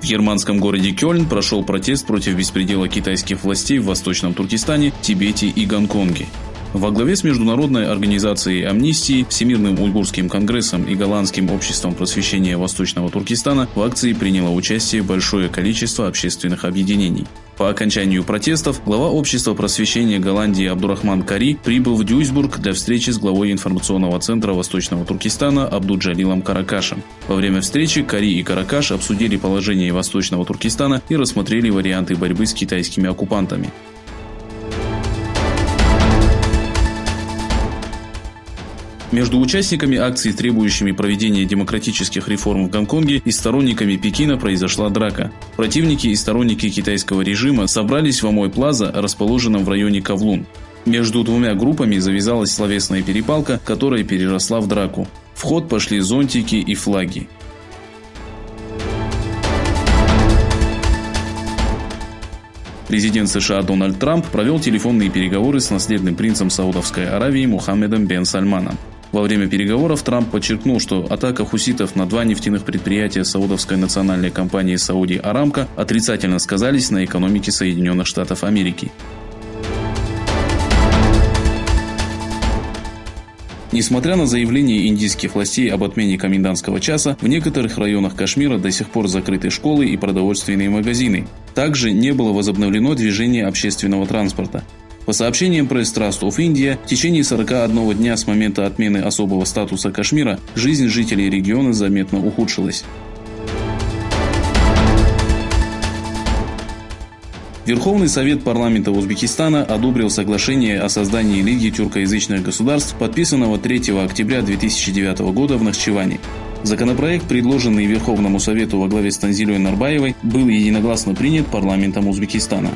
В германском городе Кёльн прошел протест против беспредела китайских властей в Восточном Туркестане, Тибете и Гонконге. Во главе с Международной организацией амнистии, Всемирным уйгурским конгрессом и Голландским обществом просвещения Восточного Туркестана в акции приняло участие большое количество общественных объединений. По окончанию протестов глава общества просвещения Голландии Абдурахман Кари прибыл в Дюйсбург для встречи с главой информационного центра Восточного Туркестана Абдуджалилом Каракашем. Во время встречи Кари и Каракаш обсудили положение Восточного Туркестана и рассмотрели варианты борьбы с китайскими оккупантами. Между участниками акции, требующими проведения демократических реформ в Гонконге, и сторонниками Пекина произошла драка. Противники и сторонники китайского режима собрались в Амой Плаза, расположенном в районе Ковлун. Между двумя группами завязалась словесная перепалка, которая переросла в драку. В ход пошли зонтики и флаги. Президент США Дональд Трамп провел телефонные переговоры с наследным принцем Саудовской Аравии Мухаммедом бен Сальманом. Во время переговоров Трамп подчеркнул, что атака хуситов на два нефтяных предприятия саудовской национальной компании Сауди Арамко отрицательно сказались на экономике Соединенных Штатов Америки. Несмотря на заявление индийских властей об отмене комендантского часа, в некоторых районах Кашмира до сих пор закрыты школы и продовольственные магазины. Также не было возобновлено движение общественного транспорта. По сообщениям Press Trust of India, в течение 41 дня с момента отмены особого статуса Кашмира жизнь жителей региона заметно ухудшилась. Верховный совет парламента Узбекистана одобрил соглашение о создании Лиги тюркоязычных государств, подписанного 3 октября 2009 года в Нахчиване. Законопроект, предложенный Верховному совету во главе с Танзилой Нарбаевой, был единогласно принят парламентом Узбекистана.